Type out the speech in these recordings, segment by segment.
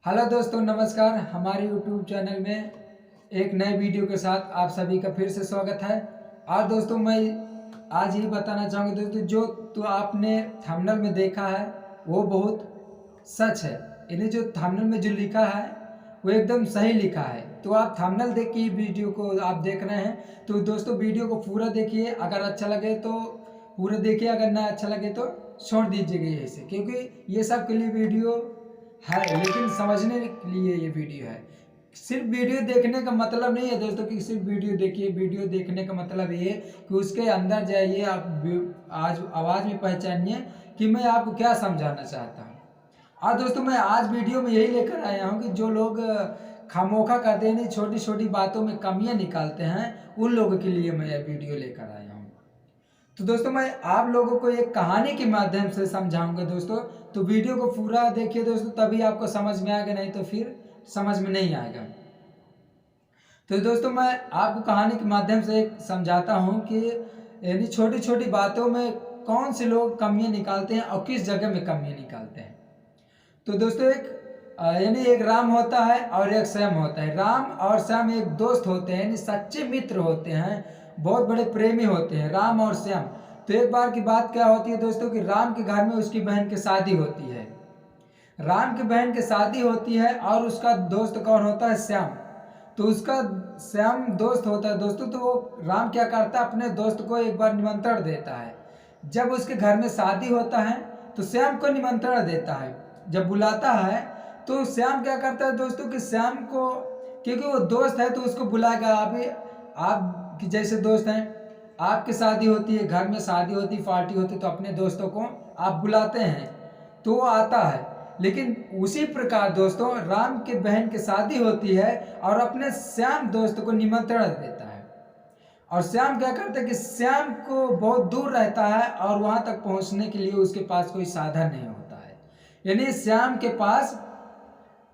Hello दोस्तों, नमस्कार। हमारे यूट्यूब चैनल में एक नए वीडियो के साथ आप सभी का फिर से स्वागत है। और दोस्तों, मैं आज ये बताना चाहूँगा दोस्तों, जो तो आपने थंबनेल में देखा है वो बहुत सच है। यानी जो थंबनेल में जो लिखा है वो एकदम सही लिखा है। तो आप थंबनेल देख के वीडियो को आप देख रहे हैं, तो दोस्तों वीडियो को पूरा देखिए। अगर अच्छा लगे तो पूरा देखिए, अगर ना अच्छा लगे तो छोड़ दीजिएगा यहीं से, क्योंकि ये सब के लिए वीडियो है, लेकिन समझने के लिए ये वीडियो है। सिर्फ वीडियो देखने का मतलब नहीं है दोस्तों कि सिर्फ वीडियो देखिए। वीडियो देखने का मतलब ये कि उसके अंदर जाइए, आप आज आवाज़ में पहचानिए कि मैं आपको क्या समझाना चाहता हूँ। और दोस्तों, मैं आज वीडियो में यही लेकर आया हूँ कि जो लोग खामोखा करते हैं, छोटी छोटी बातों में कमियाँ निकालते हैं, उन लोगों के लिए मैं यह वीडियो लेकर आया हूँ। तो दोस्तों, मैं आप लोगों को एक कहानी के माध्यम से समझाऊंगा दोस्तों। तो वीडियो को पूरा देखिए दोस्तों, तभी आपको समझ में आएगा, नहीं तो फिर समझ में नहीं आएगा। तो दोस्तों, मैं आपको कहानी के माध्यम से एक समझाता हूँ कि यानी छोटी छोटी बातों में कौन से लोग कमियाँ निकालते हैं और किस जगह में कमियाँ निकालते हैं। तो दोस्तों, यानी एक राम होता है और एक श्याम होता है। राम और श्याम एक दोस्त होते हैं, यानी सच्चे मित्र होते हैं, बहुत बड़े प्रेमी होते हैं राम और श्याम। तो एक बार की बात क्या होती है दोस्तों कि राम के घर में उसकी बहन की शादी होती है। राम की बहन की शादी होती है और उसका दोस्त कौन होता है? श्याम। तो उसका श्याम दोस्त होता है दोस्तों। तो वो राम क्या करता है, अपने दोस्त को एक बार निमंत्रण देता है। जब उसके घर में शादी होता है तो श्याम को निमंत्रण देता है। जब बुलाता है तो श्याम क्या करता है दोस्तों कि श्याम को, क्योंकि वो दोस्त है तो उसको बुलाएगा। अभी आप कि जैसे दोस्त हैं, आपकी शादी होती है, घर में शादी होती, पार्टी होती, तो अपने दोस्तों को आप बुलाते हैं तो वो आता है। लेकिन उसी प्रकार दोस्तों, राम के बहन की शादी होती है और अपने श्याम दोस्त को निमंत्रण देता है। और श्याम क्या करता है कि श्याम को बहुत दूर रहता है और वहां तक पहुंचने के लिए उसके पास कोई साधन नहीं होता है। यानी श्याम के पास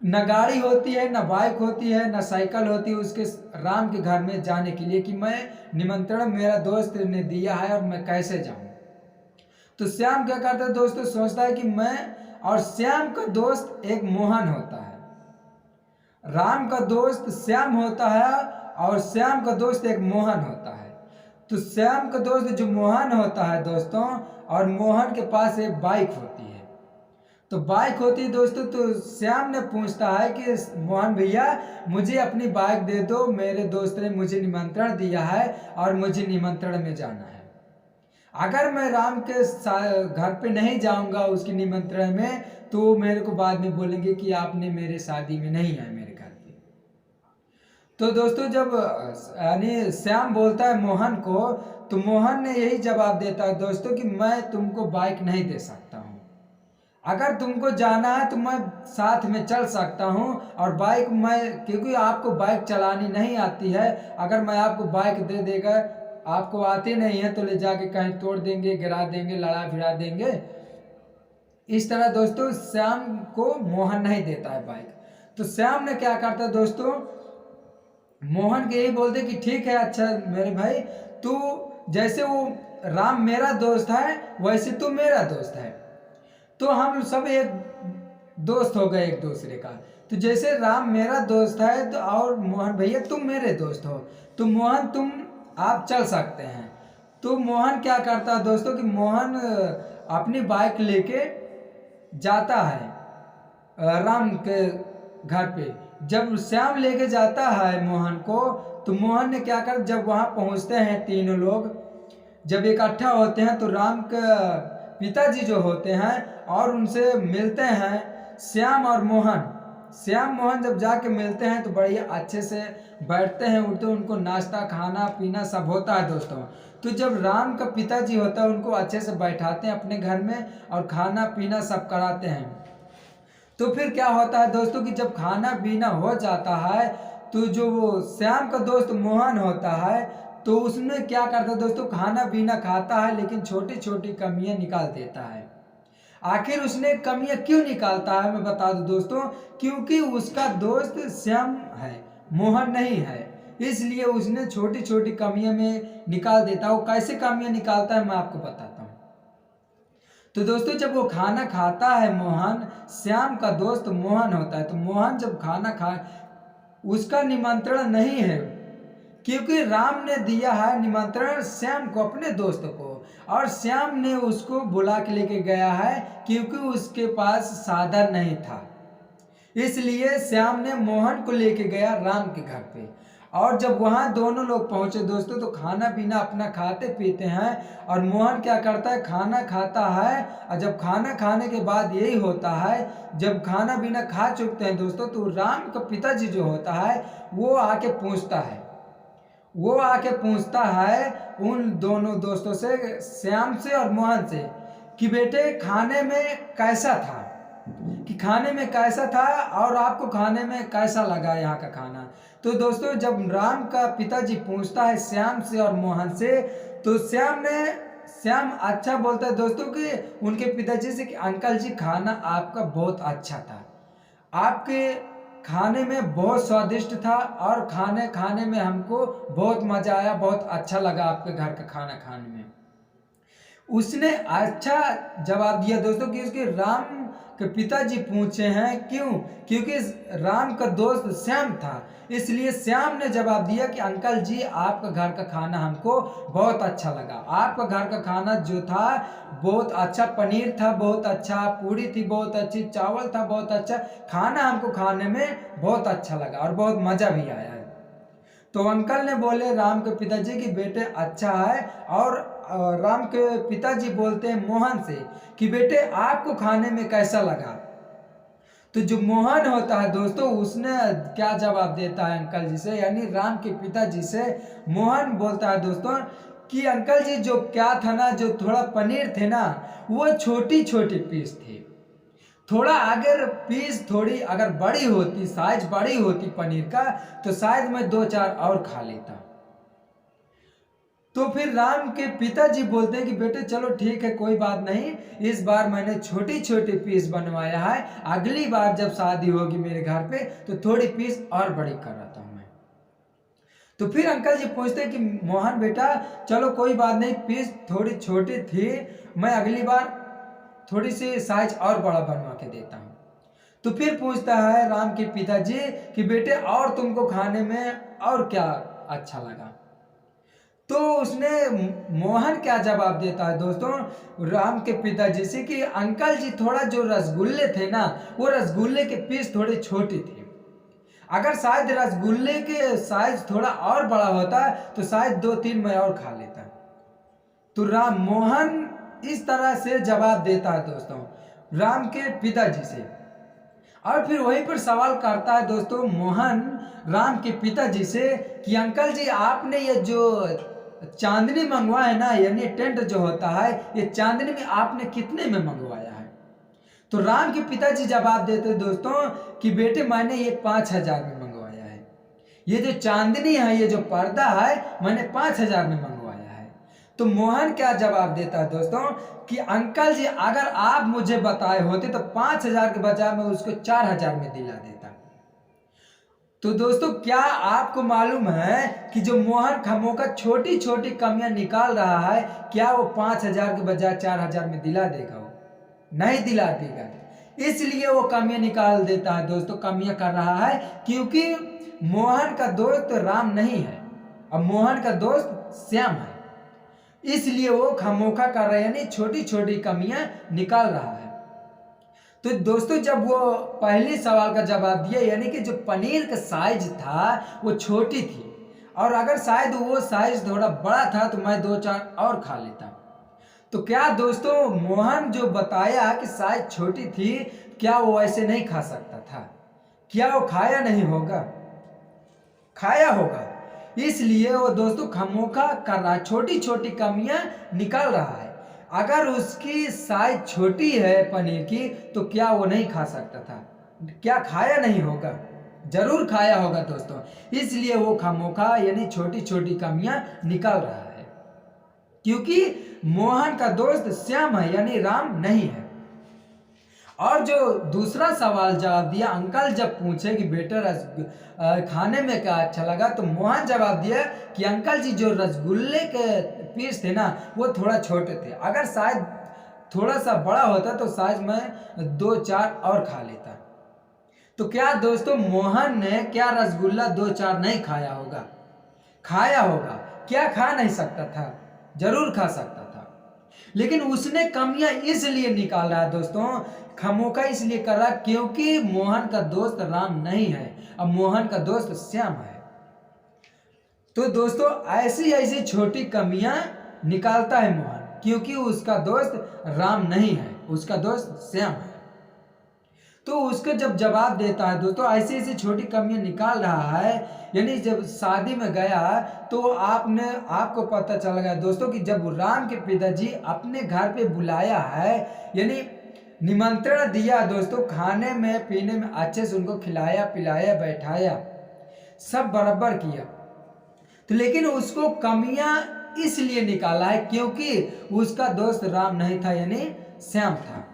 न गाड़ी होती है, न बाइक होती है, न साइकिल होती है उसके राम के घर में जाने के लिए कि मैं निमंत्रण मेरा दोस्त ने दिया है और मैं कैसे जाऊं। तो श्याम क्या करता है दोस्तों, सोचता है कि मैं, और श्याम का दोस्त एक मोहन होता है। राम का दोस्त श्याम होता है और श्याम का दोस्त एक मोहन होता है। तो श्याम का दोस्त जो मोहन होता है दोस्तों, और मोहन के पास एक बाइक होती है। तो बाइक होती है दोस्तों, तो श्याम ने पूछता है कि मोहन भैया, मुझे अपनी बाइक दे दो, मेरे दोस्त ने मुझे निमंत्रण दिया है और मुझे निमंत्रण में जाना है। अगर मैं राम के घर पे नहीं जाऊंगा उसके निमंत्रण में, तो मेरे को बाद में बोलेंगे कि आपने मेरे शादी में नहीं आए मेरे घर पे। तो दोस्तों, जब यानी श्याम बोलता है मोहन को, तो मोहन ने यही जवाब देता है दोस्तों कि मैं तुमको बाइक नहीं दे सकता हूँ। अगर तुमको जाना है तो मैं साथ में चल सकता हूँ, और बाइक मैं, क्योंकि आपको बाइक चलानी नहीं आती है, अगर मैं आपको बाइक दे देगा, आपको आती नहीं है, तो ले जाके कहीं तोड़ देंगे, गिरा देंगे, लड़ा भिड़ा देंगे। इस तरह दोस्तों श्याम को मोहन नहीं देता है बाइक। तो श्याम ने क्या करता है दोस्तों, मोहन के यही बोलते कि ठीक है, अच्छा मेरे भाई, तू जैसे वो राम मेरा दोस्त है वैसे तू मेरा दोस्त है, तो हम सब एक दोस्त हो गए एक दूसरे का। तो जैसे राम मेरा दोस्त है तो, और मोहन भैया तुम मेरे दोस्त हो, तो मोहन तुम, आप चल सकते हैं। तो मोहन क्या करता है दोस्तों कि मोहन अपनी बाइक लेके जाता है राम के घर पे। जब श्याम लेके जाता है मोहन को, तो मोहन ने क्या कर, जब वहां पहुंचते हैं तीनों लोग, जब इकट्ठा होते हैं, तो राम के पिताजी जो होते हैं और उनसे मिलते हैं श्याम और मोहन। श्याम मोहन जब जाके मिलते हैं तो बढ़िया अच्छे से बैठते हैं, उठते, उनको नाश्ता खाना पीना सब होता है दोस्तों। तो जब राम का पिताजी होता है उनको अच्छे से बैठाते हैं अपने घर में और खाना पीना सब कराते हैं। तो फिर क्या होता है दोस्तों कि जब खाना पीना हो जाता है, तो जो वो श्याम का दोस्त मोहन होता है, तो उसमें क्या करता है दोस्तों, खाना पीना खाता है लेकिन छोटी छोटी कमियां निकाल देता है। आखिर उसने कमियां क्यों निकालता है मैं बता दूं दोस्तों, क्योंकि उसका दोस्त श्याम है, मोहन नहीं है, इसलिए उसने छोटी छोटी कमियां में निकाल देता है। वो कैसे कमियां निकालता है मैं आपको बताता हूँ। तो दोस्तों जब वो खाना खाता है मोहन, श्याम का दोस्त मोहन होता है, तो मोहन जब खाना खा, उसका निमंत्रण नहीं है, क्योंकि राम ने दिया है निमंत्रण श्याम को, अपने दोस्त को, और श्याम ने उसको बुला के लेके गया है क्योंकि उसके पास साधन नहीं था। इसलिए श्याम ने मोहन को लेके गया राम के घर पे। और जब वहाँ दोनों लोग पहुंचे दोस्तों, तो खाना पीना अपना खाते पीते हैं, और मोहन क्या करता है, खाना खाता है। और जब खाना खाने के बाद यही होता है, जब खाना पीना खा चुकते हैं दोस्तों, तो राम का पिताजी जो होता है वो आके पूछता है उन दोनों दोस्तों से, श्याम से और मोहन से, कि बेटे खाने में कैसा था, और आपको खाने में कैसा लगा यहाँ का खाना। तो दोस्तों जब राम का पिताजी पूछता है श्याम से और मोहन से, तो श्याम अच्छा बोलता है दोस्तों कि उनके पिताजी से कि अंकल जी खाना आपका बहुत अच्छा था, आपके खाने में बहुत स्वादिष्ट था, और खाने में हमको बहुत मजा आया, बहुत अच्छा लगा आपके घर का खाना खाने में। उसने अच्छा जवाब दिया दोस्तों कि उसके राम के पिताजी पूछे हैं क्यों, क्योंकि राम का दोस्त श्याम था, इसलिए श्याम ने जवाब दिया कि अंकल जी आपका घर का खाना हमको बहुत अच्छा लगा, आपका घर का खाना जो था बहुत अच्छा, पनीर था बहुत अच्छा, पूरी थी बहुत अच्छी, चावल था बहुत अच्छा, खाना हमको खाने में बहुत अच्छा लगा और बहुत मज़ा भी आया है। तो अंकल ने बोले राम के पिताजी कि बेटे अच्छा है, और राम के पिताजी बोलते हैं मोहन से कि बेटे आपको खाने में कैसा लगा। तो जो मोहन होता है दोस्तों, उसने क्या जवाब देता है अंकल जी से, यानी राम के पिताजी से मोहन बोलता है दोस्तों कि अंकल जी जो क्या था ना, जो थोड़ा पनीर थे ना, वो छोटी छोटी पीस थी, थोड़ा अगर पीस थोड़ी अगर बड़ी होती, साइज बड़ी होती पनीर का, तो शायद मैं 2-4 और खा लेता। तो फिर राम के पिताजी बोलते हैं कि बेटे चलो ठीक है, कोई बात नहीं, इस बार मैंने छोटी छोटी पीस बनवाया है, अगली बार जब शादी होगी मेरे घर पे तो थोड़ी पीस और बड़ी कराता हूं मैं। तो फिर अंकल जी पूछते हैं कि मोहन बेटा चलो कोई बात नहीं, पीस थोड़ी छोटी थी, मैं अगली बार थोड़ी सी साइज और बड़ा बनवा के देता हूँ। तो फिर पूछता है राम के पिताजी कि बेटे और तुमको खाने में और क्या अच्छा लगा। तो उसने मोहन क्या जवाब देता है दोस्तों राम के पिताजी से कि अंकल जी थोड़ा जो रसगुल्ले थे ना, वो रसगुल्ले के पीस थोड़े छोटे थे, अगर शायद रसगुल्ले के साइज थोड़ा और बड़ा होता तो शायद 2-3 मैं और खा लेता। तो मोहन इस तरह से जवाब देता है दोस्तों राम के पिताजी से। और फिर वहीं पर सवाल करता है दोस्तों मोहन राम के पिताजी से कि अंकल जी आपने ये जो चांदनी मंगवाया है ना, यानी टेंट जो होता है, ये चांदनी में आपने कितने में मंगवाया है। तो राम के पिताजी जवाब देते दोस्तों कि बेटे मैंने ये 5,000 में मंगवाया है, ये जो चांदनी है, ये जो पर्दा है, मैंने 5,000 में मंगवाया है। तो मोहन क्या जवाब देता है दोस्तों कि अंकल जी अगर आप मुझे बताए होते तो 5,000 के बजाय मैं उसको 4,000 में दिला देता। तो दोस्तों क्या आपको मालूम है कि जो मोहन खामोका छोटी छोटी कमियां निकाल रहा है, क्या वो 5,000 के बजाय 4,000 में दिला देगा? वो नहीं दिला देगा, इसलिए वो कमियां निकाल देता है दोस्तों, कमियां कर रहा है, क्योंकि मोहन का दोस्त राम नहीं है और मोहन का दोस्त श्याम है, इसलिए वो खामोखा कर रहा है, यानी छोटी छोटी कमियां निकाल रहा है। तो दोस्तों जब वो पहले सवाल का जवाब दिया, यानी कि जो पनीर का साइज था वो छोटी थी, और अगर शायद वो साइज थोड़ा बड़ा था तो मैं 2-4 और खा लेता। तो क्या दोस्तों मोहन जो बताया कि साइज छोटी थी, क्या वो ऐसे नहीं खा सकता था? क्या वो खाया नहीं होगा? खाया होगा, इसलिए वो दोस्तों खामोखा कर रहा है, छोटी छोटी कमियां निकाल रहा है। अगर उसकी साइज छोटी है पनीर की तो क्या वो नहीं खा सकता था? क्या खाया नहीं होगा? जरूर खाया होगा दोस्तों, इसलिए वो खामोखा यानी छोटी छोटी कमियां निकाल रहा है, क्योंकि मोहन का दोस्त श्याम है यानी राम नहीं है। और जो दूसरा सवाल जवाब दिया, अंकल जब पूछे कि बेटा खाने में क्या अच्छा लगा, तो मोहन जवाब दिया कि अंकल जी जो रसगुल्ले के पीस थे ना वो थोड़ा छोटे थे, अगर शायद थोड़ा सा बड़ा होता तो शायद मैं 2-4 और खा लेता। तो क्या दोस्तों मोहन ने क्या रसगुल्ला 2-4 नहीं खाया होगा? खाया होगा। क्या खा नहीं सकता था? जरूर खा सकता था। लेकिन उसने कमियां इसलिए निकाल रहा है दोस्तों, खामोखा इसलिए कर रहा क्योंकि मोहन का दोस्त राम नहीं है, अब मोहन का दोस्त श्याम है। तो दोस्तों ऐसी ऐसी छोटी कमियां निकालता है मोहन, क्योंकि उसका दोस्त राम नहीं है, उसका दोस्त श्याम है। तो उसको जब जवाब देता है दोस्तों, ऐसी ऐसी छोटी कमियां निकाल रहा है, यानी जब शादी में गया तो आपको पता चल गया दोस्तों कि जब राम के पिताजी अपने घर पे बुलाया है, यानी निमंत्रण दिया दोस्तों, खाने में पीने में अच्छे से उनको खिलाया पिलाया बैठाया, सब बराबर किया, तो लेकिन उसको कमियां इसलिए निकाला है क्योंकि उसका दोस्त राम नहीं था, यानी श्याम था।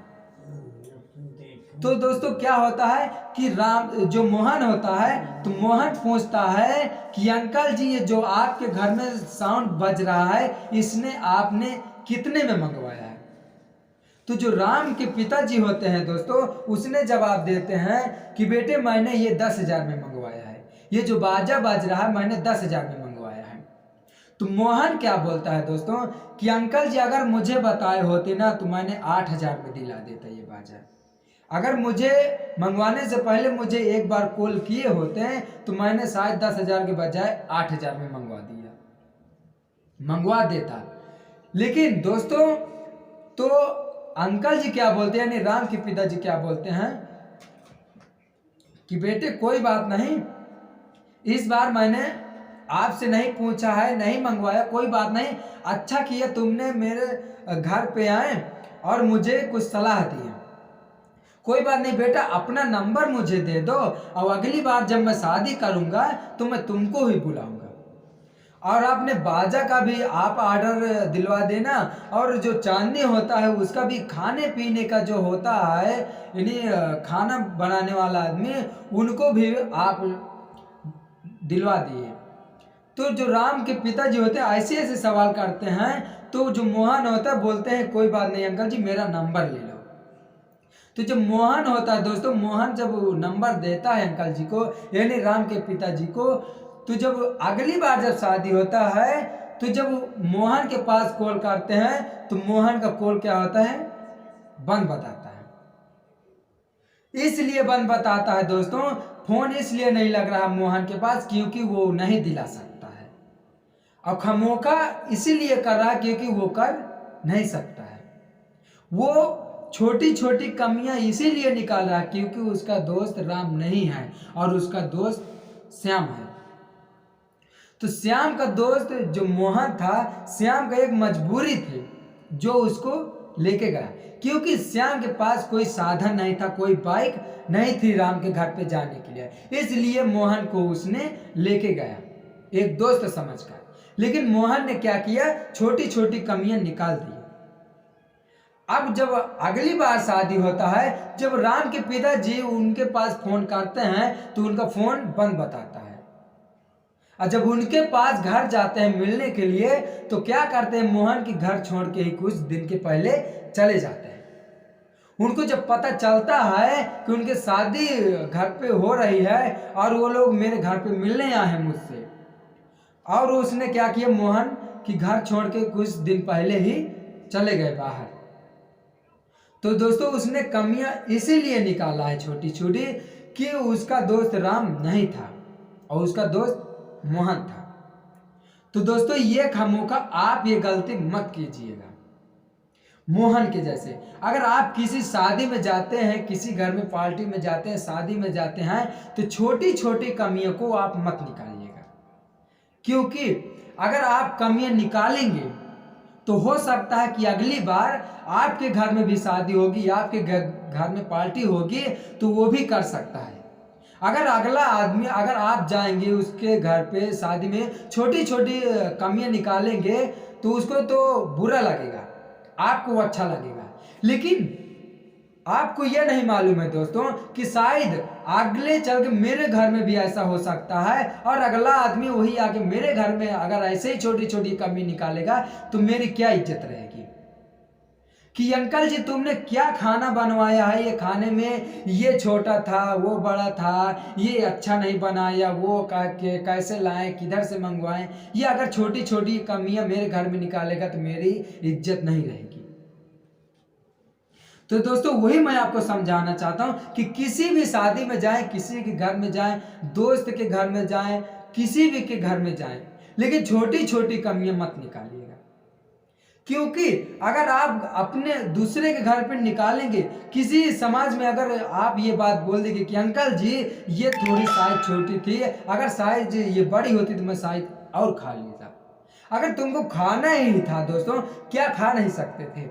तो दोस्तों क्या होता है कि राम जो मोहन होता है, तो मोहन पूछता है कि अंकल जी ये जो आपके घर में साउंड बज रहा है, इसने आपने कितने में मंगवाया है? तो जो राम के पिताजी होते हैं दोस्तों, उसने जवाब देते हैं कि बेटे मैंने ये 10,000 में मंगवाया है, ये जो बाजा बज रहा है मैंने 10,000 में मंगवाया है। तो मोहन क्या बोलता है दोस्तों कि अंकल जी अगर मुझे बताए होते ना तो मैंने 8,000 में दिला देता ये बाजा। अगर मुझे मंगवाने से पहले मुझे एक बार कॉल किए होते हैं तो मैंने शायद 10,000 के बजाय 8,000 में मंगवा देता। लेकिन दोस्तों तो अंकल जी क्या बोलते हैं, यानी राम के पिताजी क्या बोलते हैं कि बेटे कोई बात नहीं, इस बार मैंने आपसे नहीं पूछा है, नहीं मंगवाया, कोई बात नहीं, अच्छा किया तुमने मेरे घर पे आए और मुझे कुछ सलाह दी है। कोई बात नहीं बेटा, अपना नंबर मुझे दे दो और अगली बार जब मैं शादी करूंगा तो मैं तुमको ही बुलाऊंगा, और आपने बाजा का भी आप ऑर्डर दिलवा देना, और जो चांदनी होता है उसका भी, खाने पीने का जो होता है यानी खाना बनाने वाला आदमी, उनको भी आप दिलवा दिए। तो जो राम के पिताजी होते हैं ऐसे ऐसे सवाल करते हैं, तो जो मोहन होता है बोलते हैं कोई बात नहीं अंकल जी मेरा नंबर ले लो। तो जब मोहन होता है दोस्तों, मोहन जब नंबर देता है अंकल जी को यानी राम के पिताजी को, तो जब अगली बार जब शादी होता है तो जब मोहन के पास कॉल करते हैं तो मोहन का कॉल क्या होता है, बंद बताता है। इसलिए बंद बताता है दोस्तों, फोन इसलिए नहीं लग रहा मोहन के पास क्योंकि वो नहीं दिला सकता है, और खामोखा इसीलिए कर रहा क्योंकि वो कर नहीं सकता है। वो छोटी छोटी कमियां इसीलिए निकाल रहा क्योंकि उसका दोस्त राम नहीं है और उसका दोस्त श्याम है। तो श्याम का दोस्त जो मोहन था, श्याम का एक मजबूरी थी जो उसको लेके गया, क्योंकि श्याम के पास कोई साधन नहीं था, कोई बाइक नहीं थी राम के घर पे जाने के लिए, इसलिए मोहन को उसने लेके गया एक दोस्त समझकर। लेकिन मोहन ने क्या किया, छोटी छोटी कमियां निकाल दी। अब जब अगली बार शादी होता है, जब राम के पिताजी उनके पास फोन करते हैं तो उनका फोन बंद बताता है, और जब उनके पास घर जाते हैं मिलने के लिए तो क्या करते हैं, मोहन के घर छोड़ के ही कुछ दिन के पहले चले जाते हैं। उनको जब पता चलता है कि उनके शादी घर पे हो रही है और वो लोग मेरे घर पे मिलने आए हैं मुझसे, और उसने क्या किया, मोहन की घर छोड़ के कुछ दिन पहले ही चले गए बाहर। तो दोस्तों उसने कमियां इसीलिए निकाला है छोटी छोटी कि उसका दोस्त राम नहीं था और उसका दोस्त मोहन था। तो दोस्तों ये खामोखा आप ये गलती मत कीजिएगा मोहन के जैसे। अगर आप किसी शादी में जाते हैं, किसी घर में पार्टी में जाते हैं, शादी में जाते हैं, तो छोटी छोटी कमियों को आप मत निकालिएगा, क्योंकि अगर आप कमियां निकालेंगे तो हो सकता है कि अगली बार आपके घर में भी शादी होगी, आपके घर में पार्टी होगी तो वो भी कर सकता है। अगर अगला आदमी, अगर आप जाएंगे उसके घर पे शादी में, छोटी छोटी कमियां निकालेंगे तो उसको तो बुरा लगेगा, आपको अच्छा लगेगा। लेकिन आपको यह नहीं मालूम है दोस्तों कि शायद अगले चल के मेरे घर में भी ऐसा हो सकता है, और अगला आदमी वही आके मेरे घर में अगर ऐसे ही छोटी छोटी कमी निकालेगा तो मेरी क्या इज्जत रहेगी। कि अंकल जी तुमने क्या खाना बनवाया है, ये खाने में ये छोटा था, वो बड़ा था, ये अच्छा नहीं बना, या वो कैसे लाएं, किधर से मंगवाएं। ये अगर छोटी छोटी कमियां मेरे घर में निकालेगा तो मेरी इज्जत नहीं रहेगी। तो दोस्तों वही मैं आपको समझाना चाहता हूं कि किसी भी शादी में जाएं, किसी के घर में जाएं, दोस्त के घर में जाएं, किसी भी के घर में जाएं, लेकिन छोटी छोटी कमियां मत निकालिएगा। क्योंकि अगर आप अपने दूसरे के घर पर निकालेंगे, किसी समाज में अगर आप ये बात बोल देंगे कि अंकल जी ये थोड़ी साइज छोटी थी, अगर साइज ये बड़ी होती तो मैं साइज और खा लेता। अगर तुमको खाना ही था दोस्तों, क्या खा नहीं सकते थे,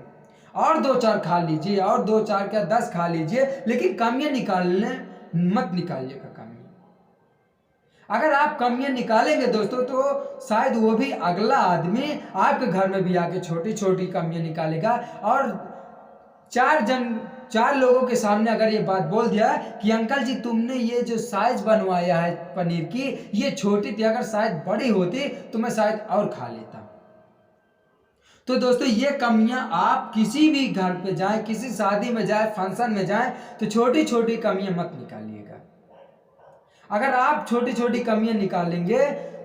और 2-4 खा लीजिए, और 2-4 क्या 10 खा लीजिए, लेकिन कमियां निकालने मत निकालिएगा कमियां। अगर आप कमियां निकालेंगे दोस्तों तो शायद वो भी अगला आदमी आपके घर में भी आके छोटी छोटी कमियां निकालेगा, और 4 लोगों के सामने अगर ये बात बोल दिया कि अंकल जी तुमने ये जो साइज बनवाया है पनीर की, ये छोटी थी, अगर शायद बड़ी होती तो मैं शायद और खा लेता। तो दोस्तों ये कमियां आप किसी भी घर पे जाएं, किसी शादी में जाएं, फंक्शन में जाएं, तो छोटी छोटी कमियां मत निकालिएगा। अगर आप छोटी छोटी कमियां निकालेंगे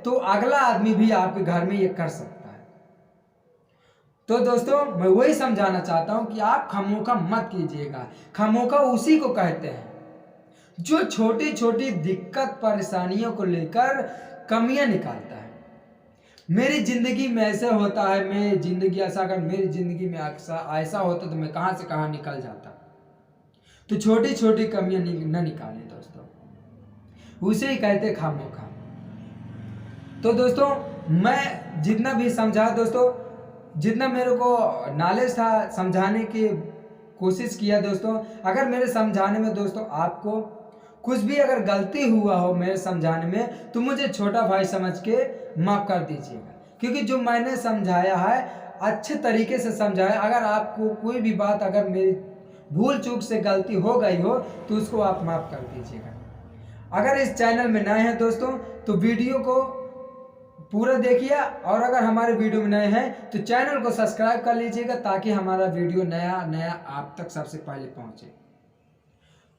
तो अगला आदमी भी आपके घर में ये कर सकता है। तो दोस्तों मैं वही समझाना चाहता हूं कि आप खामोखा मत कीजिएगा। खामोखा उसी को कहते हैं जो छोटी छोटी दिक्कत परेशानियों को लेकर कमियां निकालता है। मेरी जिंदगी में ऐसे होता है, मेरी जिंदगी ऐसा, अगर मेरी जिंदगी में ऐसा होता तो मैं कहां से कहां निकल जाता। तो छोटी छोटी कमियां न निकालें दोस्तों, उसे ही कहते खामोखा। तो दोस्तों मैं जितना भी समझा दोस्तों, जितना मेरे को नॉलेज था समझाने की कोशिश किया दोस्तों। अगर मेरे समझाने में दोस्तों आपको कुछ भी अगर गलती हुआ हो मेरे समझाने में, तो मुझे छोटा भाई समझ के माफ कर दीजिएगा, क्योंकि जो मैंने समझाया है अच्छे तरीके से समझाया। अगर आपको कोई भी बात अगर मेरी भूल चूक से गलती हो गई हो तो उसको आप माफ कर दीजिएगा। अगर इस चैनल में नए हैं दोस्तों तो वीडियो को पूरा देखिए, और अगर हमारे वीडियो में नए हैं तो चैनल को सब्सक्राइब कर लीजिएगा, ताकि हमारा वीडियो नया नया आप तक सबसे पहले पहुंचे।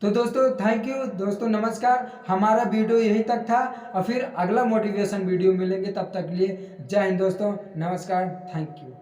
तो दोस्तों थैंक यू दोस्तों, नमस्कार। हमारा वीडियो यहीं तक था, और फिर अगला मोटिवेशन वीडियो मिलेंगे। तब तक के लिए जय हिंद दोस्तों, नमस्कार, थैंक यू।